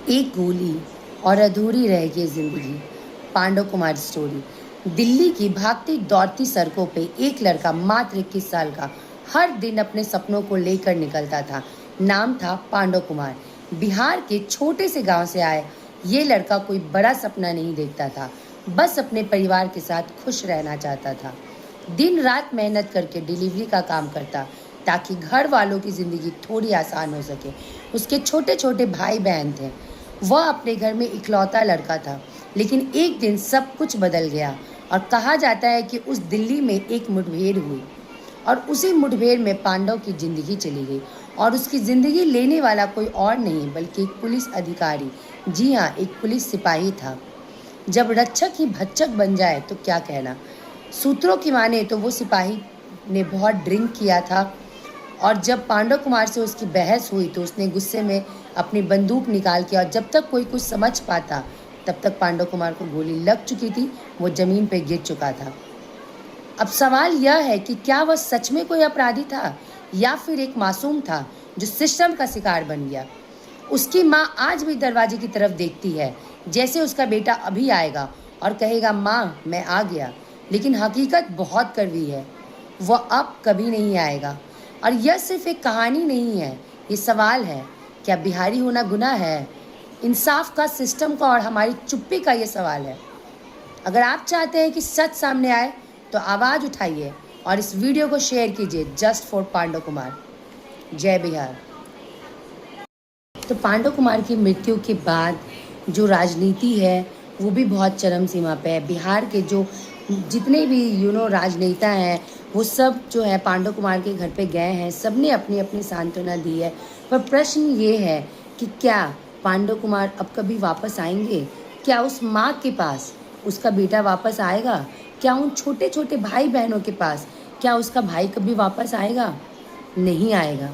एक गोली और अधूरी रह गई जिंदगी। पांडव कुमार स्टोरी। दिल्ली की भागती दौड़ती सड़कों पे एक लड़का मात्र 21 साल का हर दिन अपने सपनों को लेकर निकलता था। नाम था पांडव कुमार। बिहार के छोटे से गांव से आए ये लड़का कोई बड़ा सपना नहीं देखता था, बस अपने परिवार के साथ खुश रहना चाहता था। दिन रात मेहनत करके डिलीवरी का काम करता ताकि घर वालों की ज़िंदगी थोड़ी आसान हो सके। उसके छोटे छोटे भाई बहन थे। वह अपने घर में इकलौता लड़का था, लेकिन एक दिन सब कुछ बदल गया और कहा जाता है कि उस दिल्ली में एक मुठभेड़ हुई और उसी मुठभेड़ में पांडव की ज़िंदगी चली गई। और उसकी ज़िंदगी लेने वाला कोई और नहीं बल्कि एक पुलिस अधिकारी, जी हाँ, एक पुलिस सिपाही था। जब रक्षक ही भक्षक बन जाए तो क्या कहना। सूत्रों की माने तो वो सिपाही ने बहुत ड्रिंक किया था और जब पांडव कुमार से उसकी बहस हुई तो उसने गुस्से में अपनी बंदूक निकाल के, और जब तक कोई कुछ समझ पाता तब तक पांडव कुमार को गोली लग चुकी थी, वो जमीन पर गिर चुका था। अब सवाल यह है कि क्या वह सच में कोई अपराधी था या फिर एक मासूम था जो सिस्टम का शिकार बन गया। उसकी माँ आज भी दरवाजे की तरफ देखती है, जैसे उसका बेटा अभी आएगा और कहेगा, माँ मैं आ गया। लेकिन हकीकत बहुत कड़वी है, वह अब कभी नहीं आएगा। और यह सिर्फ एक कहानी नहीं है, ये सवाल है, क्या बिहारी होना गुनाह है। इंसाफ का, सिस्टम का और हमारी चुप्पी का ये सवाल है। अगर आप चाहते हैं कि सच सामने आए तो आवाज़ उठाइए और इस वीडियो को शेयर कीजिए जस्ट फॉर पांडव कुमार। जय बिहार। तो पांडव कुमार की मृत्यु के बाद जो राजनीति है वो भी बहुत चरम सीमा पे है। बिहार के जो जितने भी राजनेता हैं वो सब जो है पांडव कुमार के घर पे गए हैं, सब ने अपनी अपनी सांत्वना दी है। पर प्रश्न ये है कि क्या पांडव कुमार अब कभी वापस आएंगे? क्या उस माँ के पास उसका बेटा वापस आएगा? क्या उन छोटे छोटे भाई बहनों के पास क्या उसका भाई कभी वापस आएगा? नहीं आएगा।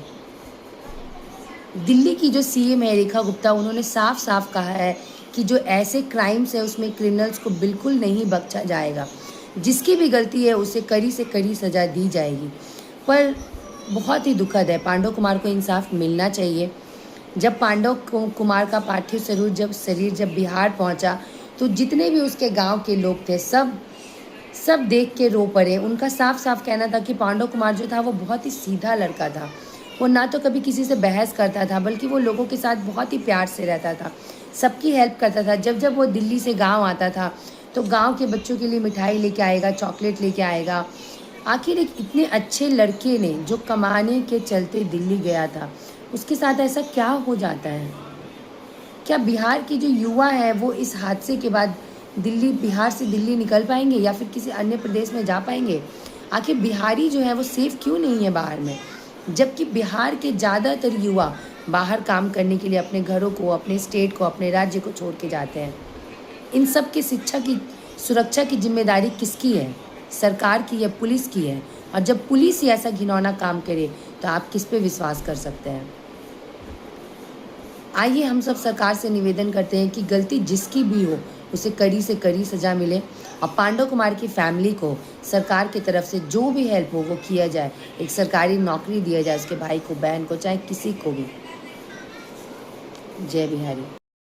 दिल्ली की जो सीएम है रेखा गुप्ता, उन्होंने साफ साफ कहा है कि जो ऐसे क्राइम्स है उसमें क्रिमिनल्स को बिल्कुल नहीं बख्शा जाएगा। जिसकी भी गलती है उसे कड़ी से कड़ी सज़ा दी जाएगी। पर बहुत ही दुखद है, पांडव कुमार को इंसाफ मिलना चाहिए। जब पांडव कुमार का पार्थिव शरीर जब बिहार पहुंचा तो जितने भी उसके गांव के लोग थे सब देख के रो पड़े। उनका साफ साफ कहना था कि पांडव कुमार जो था वो बहुत ही सीधा लड़का था। वो ना तो कभी किसी से बहस करता था, बल्कि वो लोगों के साथ बहुत ही प्यार से रहता था, सबकी हेल्प करता था। जब जब वो दिल्ली से गांव आता था तो गांव के बच्चों के लिए मिठाई लेके आएगा, चॉकलेट लेके आएगा। आखिर एक इतने अच्छे लड़के ने जो कमाने के चलते दिल्ली गया था, उसके साथ ऐसा क्या हो जाता है। क्या बिहार के जो युवा है वो इस हादसे के बाद बिहार से दिल्ली निकल पाएंगे या फिर किसी अन्य प्रदेश में जा पाएंगे? आखिर बिहारी जो है वो सेफ क्यों नहीं है बाहर में, जबकि बिहार के ज़्यादातर युवा बाहर काम करने के लिए अपने घरों को, अपने स्टेट को, अपने राज्य को छोड़ के जाते हैं। इन सब की शिक्षा की सुरक्षा की जिम्मेदारी किसकी है? सरकार की या पुलिस की है? और जब पुलिस ही ऐसा घिनौना काम करे तो आप किस पे विश्वास कर सकते हैं? आइए हम सब सरकार से निवेदन करते हैं कि गलती जिसकी भी हो उसे कड़ी से कड़ी सज़ा मिले और पांडव कुमार की फैमिली को सरकार की तरफ से जो भी हेल्प हो वो किया जाए। एक सरकारी नौकरी दिया जाए उसके भाई को, बहन को, चाहे किसी को भी। जय बिहारी।